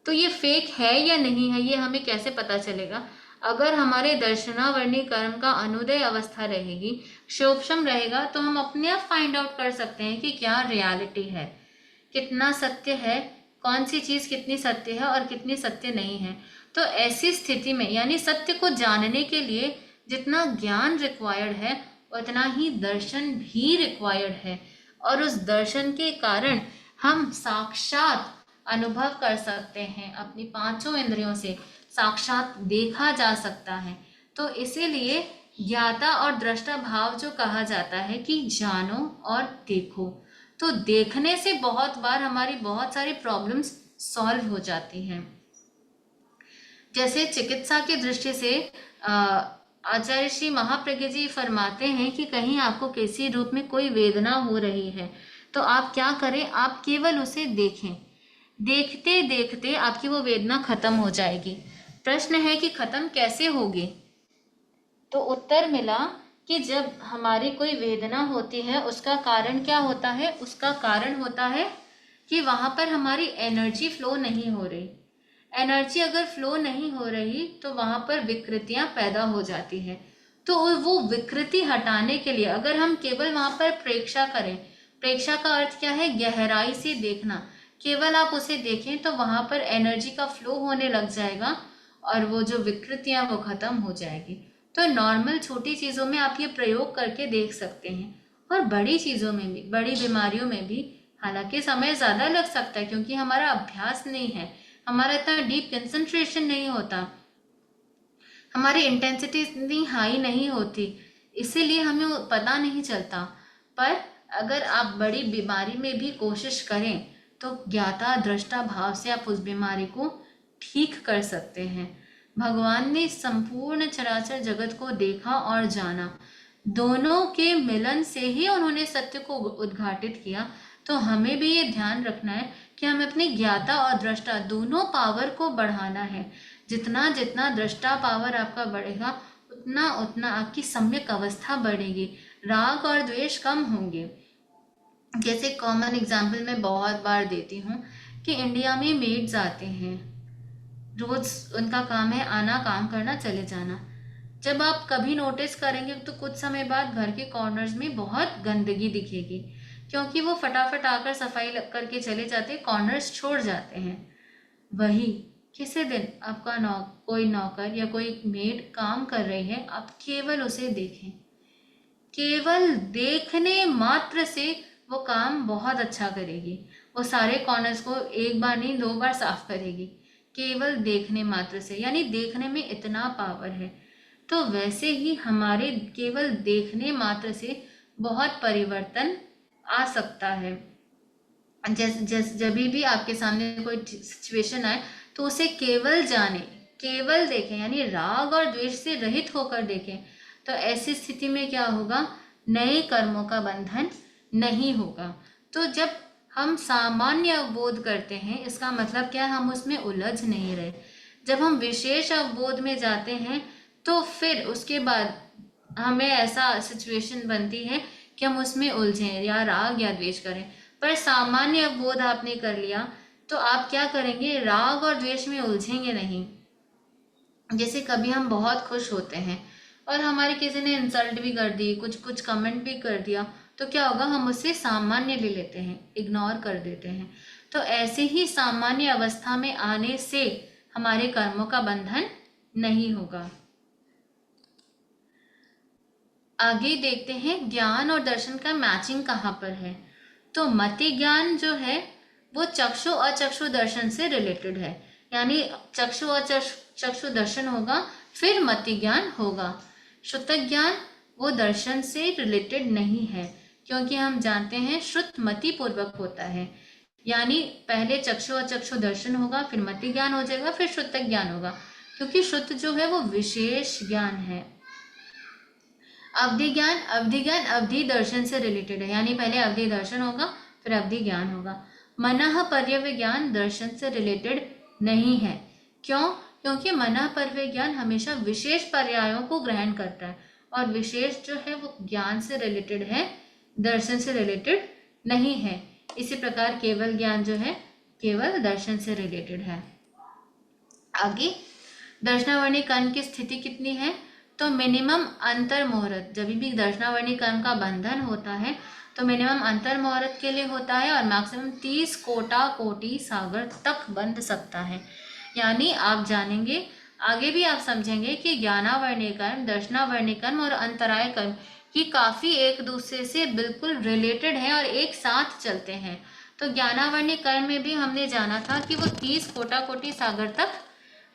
तो ये फेक है या नहीं है ये हमें कैसे पता चलेगा? अगर हमारे दर्शनावर्णी कर्म का अनुदय अवस्था रहेगी, क्षोभशम रहेगा, तो हम अपने आप फाइंड आउट कर सकते हैं कि क्या रियलिटी है, कितना सत्य है, कौन सी चीज कितनी सत्य है और कितनी सत्य नहीं है। तो ऐसी स्थिति में यानी सत्य को जानने के लिए जितना ज्ञान रिक्वायर्ड है उतना ही दर्शन भी रिक्वायर्ड है, और उस दर्शन के कारण हम साक्षात अनुभव कर सकते हैं, अपनी पांचों इंद्रियों से साक्षात देखा जा सकता है। तो इसीलिए ज्ञाता और दृष्टा भाव जो कहा जाता है कि जानो और देखो, तो देखने से बहुत बार हमारी बहुत सारी प्रॉब्लम्स सॉल्व हो जाती हैं। जैसे चिकित्सा की दृष्टि से आचार्य श्री महाप्रज्ञ जी फरमाते हैं कि कहीं आपको किसी रूप में कोई वेदना हो रही है तो आप क्या करें, आप केवल उसे देखें, देखते देखते आपकी वो वेदना खत्म हो जाएगी। प्रश्न है कि खत्म कैसे होगी? तो उत्तर मिला कि जब हमारी कोई वेदना होती है उसका कारण क्या होता है? उसका कारण होता है कि वहां पर हमारी एनर्जी फ्लो नहीं हो रही। एनर्जी अगर फ्लो नहीं हो रही तो वहां पर विकृतियां पैदा हो जाती है। तो वो विकृति हटाने के लिए अगर हम केवल वहां पर प्रेक्षा करें, प्रेक्षा का अर्थ क्या है? गहराई से देखना, केवल आप उसे देखें तो वहां पर एनर्जी का फ्लो होने लग जाएगा और वो जो विकृतियां वो खत्म हो जाएगी। तो नॉर्मल छोटी चीजों में आप ये प्रयोग करके देख सकते हैं, और बड़ी चीजों में भी, बड़ी बीमारियों में भी। हालांकि समय ज्यादा लग सकता है क्योंकि हमारा अभ्यास नहीं है, हमारा इतना डीप कंसंट्रेशन नहीं होता, हमारी इंटेंसिटी इतनी हाई नहीं होती, इसीलिए हमें पता नहीं चलता। पर अगर आप बड़ी बीमारी में भी कोशिश करें तो ज्ञाता दृष्टा भाव से आप उस बीमारी को ठीक कर सकते हैं। भगवान ने संपूर्ण चराचर जगत को देखा और जाना, दोनों के मिलन से ही उन्होंने सत्य को उद्घाटित किया। तो हमें भी ये ध्यान रखना है कि हमें अपने ज्ञाता और दृष्टा दोनों पावर को बढ़ाना है। जितना जितना दृष्टा पावर आपका बढ़ेगा उतना उतना आपकी सम्यक अवस्था बढ़ेगी, राग और द्वेष कम होंगे। जैसे कॉमन एग्जाम्पल मैं बहुत बार देती हूँ कि इंडिया में मेड्स आते हैं, रोज उनका काम है आना, काम करना, चले जाना। जब आप कभी नोटिस करेंगे तो कुछ समय बाद घर के कॉर्नर्स में बहुत गंदगी दिखेगी, क्योंकि वो फटाफट आकर सफाई करके चले जाते, कॉर्नर्स छोड़ जाते हैं। वही किसी दिन आपका कोई नौकर या कोई मेड काम कर रही है, आप केवल उसे देखें, केवल देखने मात्र से वो काम बहुत अच्छा करेगी, वो सारे कॉर्नर्स को एक बार नहीं 2 बार साफ करेगी, केवल देखने मात्र से। यानी देखने में इतना पावर है। तो वैसे ही हमारे केवल देखने मात्र से बहुत परिवर्तन आ सकता है। जब भी आपके सामने कोई सिचुएशन आए तो उसे केवल जाने, केवल देखें, यानी राग और द्वेष से रहित होकर देखें। तो ऐसी स्थिति में क्या होगा? नए कर्मों का बंधन नहीं होगा। तो जब हम सामान्य अवबोध करते हैं, इसका मतलब क्या? हम उसमें उलझ नहीं रहे। जब हम विशेष अवबोध में जाते हैं तो फिर उसके बाद हमें ऐसा सिचुएशन बनती है कि हम उसमें उलझें या राग या द्वेष करें। पर सामान्य अवबोध आपने कर लिया तो आप क्या करेंगे? राग और द्वेष में उलझेंगे नहीं। जैसे कभी हम बहुत खुश होते हैं और हमारे किसी ने इंसल्ट भी कर दी, कुछ कमेंट भी कर दिया, तो क्या होगा? हम उसे सामान्य ले लेते हैं, इग्नोर कर देते हैं। तो ऐसे ही सामान्य अवस्था में आने से हमारे कर्मों का बंधन नहीं होगा। आगे देखते हैं ज्ञान और दर्शन का मैचिंग कहाँ पर है। तो मति ज्ञान जो है वो चक्षु अचक्षु दर्शन से रिलेटेड है, यानी चक्षु अचक्षु दर्शन होगा फिर मति ज्ञान होगा। श्रुतक ज्ञान वो दर्शन से रिलेटेड नहीं है, क्योंकि हम जानते हैं श्रुत मति पूर्वक होता है, यानी पहले चक्षु अचक्षु दर्शन होगा, फिर मति ज्ञान हो जाएगा, फिर श्रुतक ज्ञान होगा, क्योंकि श्रुत जो है वो विशेष ज्ञान है। अवधि ज्ञान अवधि दर्शन से रिलेटेड है, यानी पहले अवधि दर्शन होगा फिर अवधि ज्ञान होगा। मनः पर्यव्य ज्ञान दर्शन से रिलेटेड नहीं है। क्यों? क्योंकि मनः पर्यव्य ज्ञान हमेशा विशेष पर्यायों को ग्रहण करता है, और विशेष जो है वो ज्ञान से रिलेटेड है, दर्शन से रिलेटेड नहीं है। इसी प्रकार केवल ज्ञान जो है केवल दर्शन से रिलेटेड है। आगे दर्शनावर्णी कर्म की स्थिति कितनी है? तो मिनिमम अंतर मुहूर्त, जब भी दर्शनावर्णी कर्म का बंधन होता है तो मिनिमम अंतर मुहूर्त के लिए होता है और मैक्सिमम 30 कोटा कोटि सागर तक बंध सकता है। यानी आप जानेंगे, आगे भी आप समझेंगे कि ज्ञानावर्णी कर्म, दर्शनावर्णी कर्म और अंतराय कर्म की काफ़ी एक दूसरे से बिल्कुल रिलेटेड हैं और एक साथ चलते हैं। तो ज्ञानावर्णी कर्म में भी हमने जाना था कि वो 30 कोटा कोटि सागर तक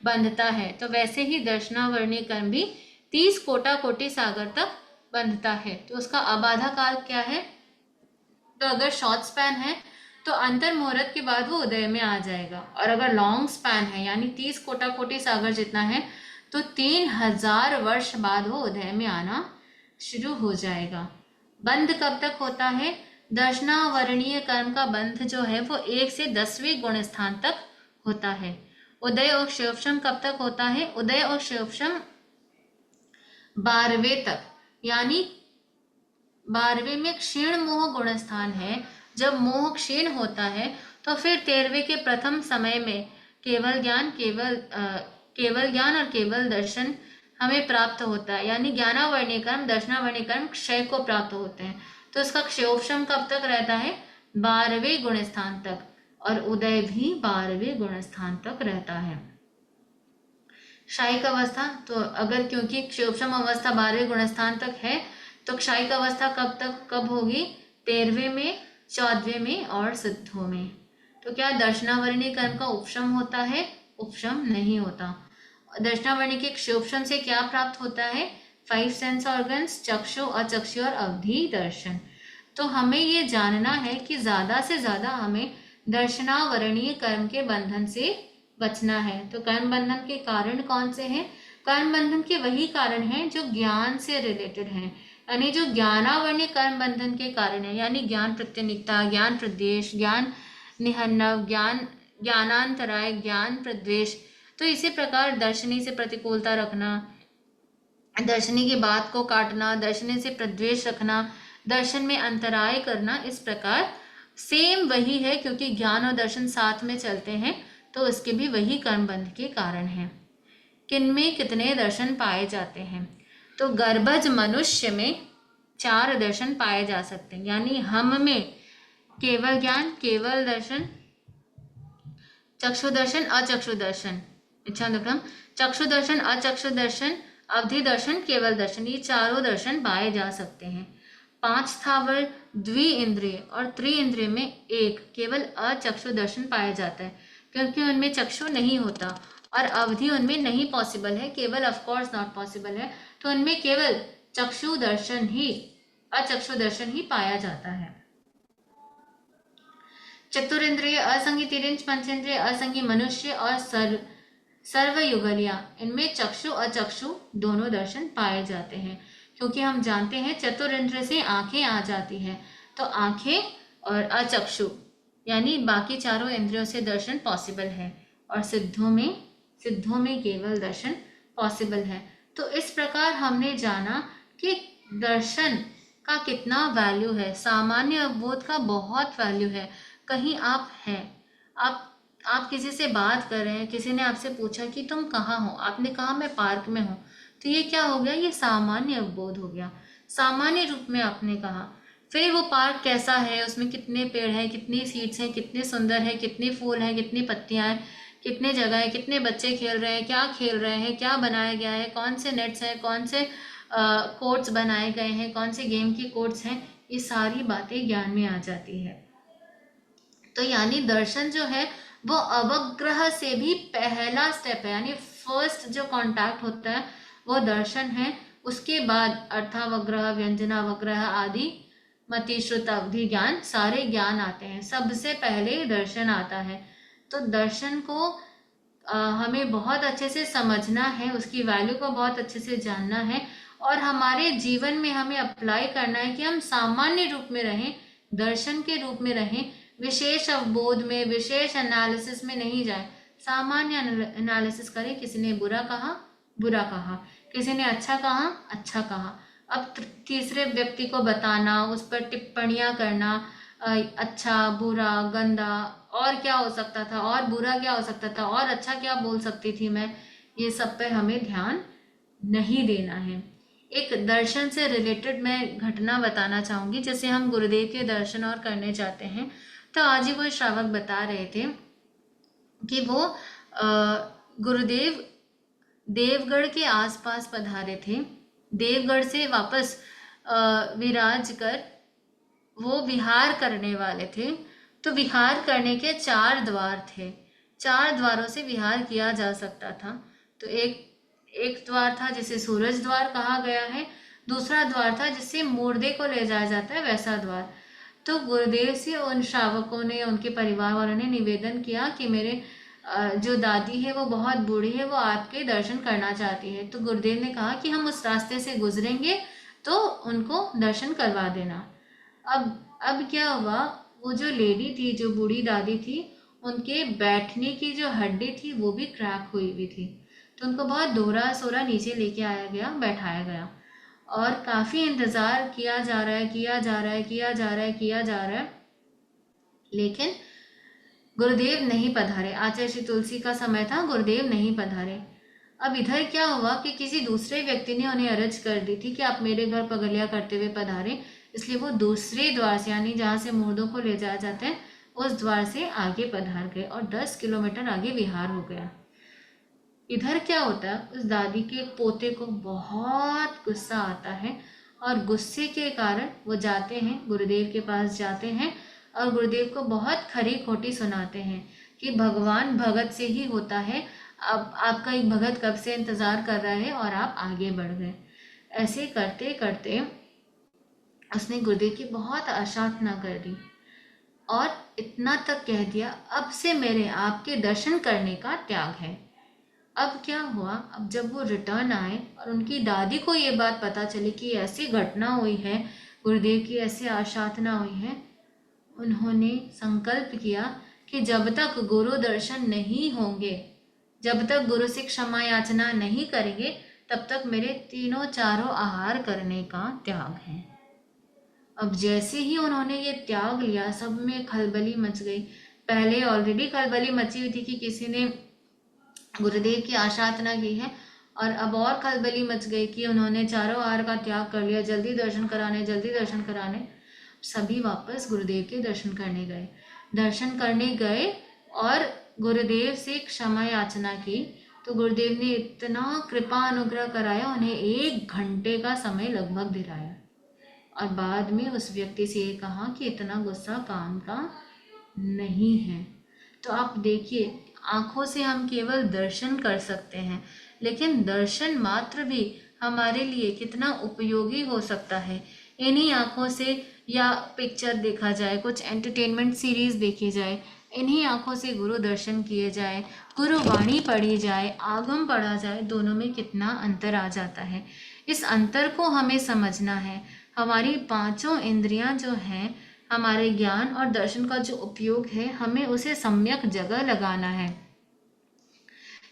बंधता है, तो वैसे ही दर्शनावर्णी कर्म भी 30 कोटा कोटि सागर तक बंधता है। तो उसका अबाधा काल क्या है? तो अगर शॉर्ट स्पैन है तो अंतर मुहूर्त के बाद वो उदय में आ जाएगा, और अगर लॉन्ग स्पैन है यानी 30 कोटा कोटि सागर जितना है तो 3000 वर्ष बाद वो उदय में आना शुरू हो जाएगा। बंध कब तक होता है? दर्शनावर्णीय कर्म का बंध जो है वो 1 से 10वें गुण स्थान तक होता है। उदय और शिवशम कब तक होता है? उदय और शिवशम 12वें तक, यानी 12वें में क्षीण मोह गुण स्थान है। जब मोह क्षीण होता है तो फिर 13वें के प्रथम समय में केवल ज्ञान, केवल ज्ञान और केवल दर्शन हमें प्राप्त होता है, यानी ज्ञानावर्णी कर्म, दर्शनावर्णी कर्म क्षय को प्राप्त होते हैं। तो इसका क्षयोपशम कब तक रहता है? 12वें गुण स्थान तक, और उदय भी 12वें गुण स्थान तक रहता है। क्षयिक अवस्था, तो अगर क्योंकि क्षयोपशम अवस्था 12वें गुण स्थान तक है तो क्षयिक अवस्था कब होगी? 13वें में, 14वें में और सिद्धों में। तो क्या दर्शनावर्णी कर्म का उपशम होता है? उपशम नहीं होता। दर्शनावर्णी के क्षयोपशम से क्या प्राप्त होता है? 5 सेंस ऑर्गन्स, चक्षु, अचक्षु और अवधि दर्शन। तो हमें ये जानना है कि ज़्यादा से ज़्यादा हमें दर्शनावर्णीय कर्म के बंधन से बचना है। तो कर्म बंधन के कारण कौन से हैं? कर्म बंधन के वही कारण हैं जो ज्ञान से रिलेटेड हैं, यानी जो ज्ञानावर्ण्य कर्म बंधन के कारण है, यानी ज्ञान प्रत्यनिकता, ज्ञान प्रद्वेष, ज्ञान निहन्नव, ज्ञानांतराय, ज्ञान प्रद्वेष। तो इसी प्रकार दर्शनी से प्रतिकूलता रखना, दर्शनी की बात को काटना, दर्शनी से प्रद्वेष रखना, दर्शन में अंतराय करना, इस प्रकार सेम वही है, क्योंकि ज्ञान और दर्शन साथ में चलते हैं तो इसके भी वही कर्मबंध के कारण हैं। किनमें कितने दर्शन पाए जाते हैं? तो गर्भज मनुष्य में 4 दर्शन पाए जा सकते हैं, यानी हम में केवल ज्ञान, केवल दर्शन, चक्षु दर्शन, अचक्षु दर्शन, चक्षु दर्शन, अचक्षु दर्शन, अवधि दर्शन, केवल दर्शन, ये चारों दर्शन पाए जा सकते हैं। 5 स्थावर, द्विइंद्रिय और त्रिइंद्रिय में एक केवल अचक्षु दर्शन पाया जाता है, क्योंकि उनमें चक्षु नहीं होता और अवधि उनमें नहीं पॉसिबल है, केवल ऑफ कोर्स नॉट पॉसिबल है, तो उनमें केवल चक्षु दर्शन ही, अचक्षु दर्शन ही पाया जाता है। चतुरिंद्रिय, असंगी तिरिंच, पंचेंद्रिय, असंगी मनुष्य और सर्वयुगलिया, इनमें चक्षु अचक्षु दोनों दर्शन पाए जाते हैं, क्योंकि हम जानते हैं चतुरिंद्रिय से आंखें आ जाती हैं, तो आंखें और अचक्षु यानी बाकी चारों इंद्रियों से दर्शन पॉसिबल है, और सिद्धों में केवल दर्शन पॉसिबल है। तो इस प्रकार हमने जाना कि दर्शन का कितना वैल्यू है। सामान्य अवबोध का बहुत वैल्यू है। कहीं आप हैं, आप किसी से बात कर रहे हैं, किसी ने आपसे पूछा कि तुम कहाँ हो, आपने कहा मैं पार्क में हूँ, तो ये क्या हो गया? ये सामान्य अवबोध हो गया, सामान्य रूप में आपने कहा। फिर वो पार्क कैसा है, उसमें कितने पेड़ हैं, कितनी सीट्स हैं, कितने सुंदर है, कितने फूल हैं, कितनी पत्तियां हैं, कितने जगह है, कितने बच्चे खेल रहे हैं, क्या खेल रहे हैं, क्या बनाया गया है, कौन से नेट्स हैं, कौन से कोर्ट्स बनाए गए हैं, कौन से गेम की कोर्ट्स हैं, ये सारी बातें ज्ञान में आ जाती है। तो यानी दर्शन जो है वो अवग्रह से भी पहला स्टेप है, यानी फर्स्ट जो कांटेक्ट होता है वो दर्शन है। उसके बाद अर्थावग्रह, व्यंजनावग्रह आदि मति, श्रुत, अवधि ज्ञान, सारे ज्ञान आते हैं। सबसे पहले दर्शन आता है। तो दर्शन को हमें बहुत अच्छे से समझना है, उसकी वैल्यू को बहुत अच्छे से जानना है और हमारे जीवन में हमें अप्लाई करना है कि हम सामान्य रूप में रहें, दर्शन के रूप में रहें, विशेष अवबोध में, विशेष एनालिसिस में नहीं जाए। सामान्य एनालिसिस करें। किसी ने बुरा कहा, बुरा कहा, किसी ने अच्छा कहा, अच्छा कहा। अब तीसरे व्यक्ति को बताना, उस पर टिप्पणियां करना, अच्छा, बुरा, गंदा, और क्या हो सकता था, और बुरा क्या हो सकता था, और अच्छा क्या बोल सकती थी मैं, ये सब पे हमें ध्यान नहीं देना है। एक दर्शन से रिलेटेड मैं घटना बताना चाहूँगी। जैसे हम गुरुदेव के दर्शन और करने जाते हैं, तो आज ही वो श्रावक बता रहे थे कि वो गुरुदेव देवगढ़ के आसपास पधारे थे। देवगढ़ से वापस विराज कर वो विहार करने वाले थे। तो विहार करने के 4 द्वार थे, 4 द्वारों से विहार किया जा सकता था। तो एक द्वार था जिसे सूरज द्वार कहा गया है, दूसरा द्वार था जिससे मुर्दे को ले जाया जाता है, वैसा द्वार। तो गुरुदेव से उन श्रावकों ने, उनके परिवार वालों ने निवेदन किया कि मेरे जो दादी है वो बहुत बूढ़ी है, वो आपके दर्शन करना चाहती है। तो गुरुदेव ने कहा कि हम उस रास्ते से गुजरेंगे तो उनको दर्शन करवा देना। अब क्या हुआ, वो जो लेडी थी, जो बूढ़ी दादी थी, उनके बैठने की जो हड्डी थी वो भी क्रैक हुई हुई थी। तो उनको बहुत दोहरा सोरा नीचे लेके आया गया, बैठाया गया, और काफ़ी इंतज़ार किया जा रहा है, किया जा रहा है, किया जा रहा है, किया जा रहा है, लेकिन गुरुदेव नहीं पधारे। आचार्य श्री तुलसी का समय था, गुरुदेव नहीं पधारे। अब इधर क्या हुआ कि किसी दूसरे व्यक्ति ने उन्हें अर्ज कर दी थी कि आप मेरे घर पगलिया करते हुए पधारे, इसलिए वो दूसरे द्वार से, यानी जहाँ से मुर्दों को ले जाया जाता है, उस द्वार से आगे पधार गए और 10 किलोमीटर आगे विहार हो गया। इधर क्या होता है, उस दादी के पोते को बहुत गुस्सा आता है, और गुस्से के कारण वो जाते हैं, गुरुदेव के पास जाते हैं, और गुरुदेव को बहुत खरी खोटी सुनाते हैं कि भगवान भगत से ही होता है, अब आपका एक भगत कब से इंतज़ार कर रहा है और आप आगे बढ़ गए। ऐसे करते करते उसने गुरुदेव की बहुत आशार्थना कर दी और इतना तक कह दिया, अब से मेरे आपके दर्शन करने का त्याग है। अब क्या हुआ, अब जब वो रिटर्न आए और उनकी दादी को ये बात पता चली कि ऐसी घटना हुई है, गुरुदेव की ऐसी आशार्थना हुई है, उन्होंने संकल्प किया कि जब तक गुरु दर्शन नहीं होंगे, जब तक गुरु से क्षमा याचना नहीं करेंगे, तब तक मेरे तीनों चारों आहार करने का त्याग है। अब जैसे ही उन्होंने ये त्याग लिया, सब में खलबली मच गई। पहले ऑलरेडी खलबली मची हुई थी कि किसी ने गुरुदेव की आशार्थना की है, और अब और खलबली मच गई कि उन्होंने चारों आहार का त्याग कर लिया, जल्दी दर्शन कराने, जल्दी दर्शन कराने। सभी वापस गुरुदेव के दर्शन करने गए। दर्शन करने गए और गुरुदेव से क्षमा याचना की, तो गुरुदेव ने इतना कृपा अनुग्रह कराया, उन्हें 1 घंटे का समय लगभग दिलाया, और बाद में उस व्यक्ति से ये कहा कि इतना गुस्सा काम का नहीं है। तो आप देखिए, आँखों से हम केवल दर्शन कर सकते हैं, लेकिन दर्शन मात्र भी हमारे लिए कितना उपयोगी हो सकता है। इन्हीं आँखों से या पिक्चर देखा जाए, कुछ एंटरटेनमेंट सीरीज़ देखी जाए, इन्हीं आँखों से गुरु दर्शन किए जाए, गुरुवाणी पढ़ी जाए, आगम पढ़ा जाए, दोनों में कितना अंतर आ जाता है। इस अंतर को हमें समझना है। हमारी 5 इंद्रियां जो हैं, हमारे ज्ञान और दर्शन का जो उपयोग है, हमें उसे सम्यक जगह लगाना है।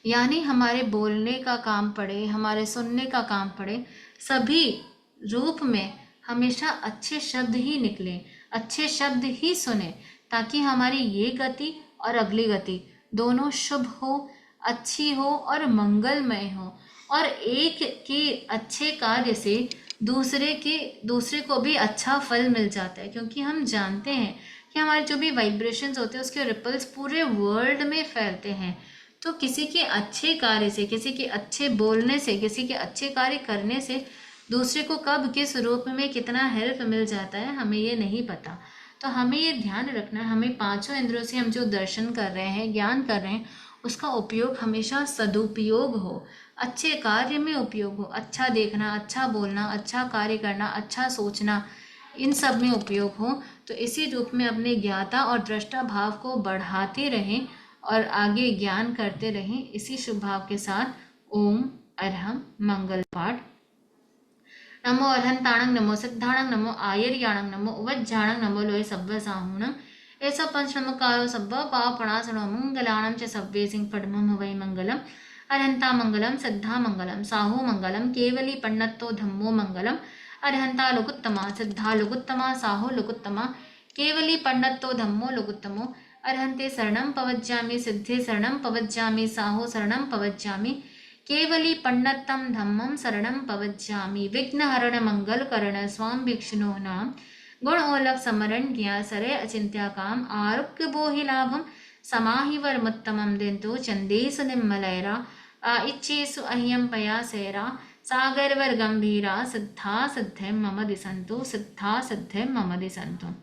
यानी हमारे बोलने का काम पड़े, हमारे सुनने का काम पड़े, सभी रूप में हमेशा अच्छे शब्द ही निकलें, अच्छे शब्द ही सुने, ताकि हमारी ये गति और अगली गति दोनों शुभ हो, अच्छी हो और मंगलमय हो, और एक के अच्छे कार्य से दूसरे को भी अच्छा फल मिल जाता है। क्योंकि हम जानते हैं कि हमारे जो भी वाइब्रेशंस होते हैं, उसके रिपल्स पूरे वर्ल्ड में फैलते हैं। तो किसी के अच्छे कार्य से, किसी के अच्छे बोलने से, किसी के अच्छे कार्य करने से दूसरे को कब किस रूप में कितना हेल्प मिल जाता है, हमें ये नहीं पता। तो हमें ये ध्यान रखना है, हमें 5 इंद्रियों से हम जो दर्शन कर रहे हैं, ज्ञान कर रहे हैं, उसका उपयोग हमेशा सदुपयोग हो, अच्छे कार्य में उपयोग हो। अच्छा देखना, अच्छा बोलना, अच्छा कार्य करना, अच्छा सोचना, इन सब में उपयोग हो। तो इसी रूप में अपने ज्ञाता और दृष्टा भाव को बढ़ाते रहें और आगे ज्ञान करते रहें। इसी शुभ भाव के साथ ओम अरहम मंगल पाठ। नमो अर्हंताणं, नमो सिद्धाणं, नमो आयर्याणं, नमो उवज्जाणं, नमो लोय सब्ब साहूणं। ऐसा पंच नमकारो सब्ब पापणासनो मंगलाणं च सव्ये सिंह पद्मं वै मंगलम। अर्हंता मंगलम, सिद्धा मंगलम, साहू मंगलम, केवली पन्नत्तो धम्मो मंगलम। अर्हंता लुकुत्तमा, सिद्धा लुकुत्तमा, साहू लुकुत्तमा, केवली पन्नत्तो धम्मो लुकुत्तमो। अर्हंते शरणं पवज्जामि, सिद्धे शरणं पवज्जामि, साहू शरणं पवज्जामि, केवली पण्णत्तं धम्मं शरणं पवज्जामि विघ्नहरण मंगलकरण स्वाम विष्णु नाम गुण ओलख समरण ज्ञा सरे अचिंत्या काम आरोग्य बोहि लाभम समाहि वरमुत्तमं दिंतु चंदेसु निम्मलैरा इच्छेसु अह्यं पयासेरा सागरवर गंभीरा सिद्धा सिद्धिं मम दिसंतु सिद्धा सिद्धिं मम दिसंतु।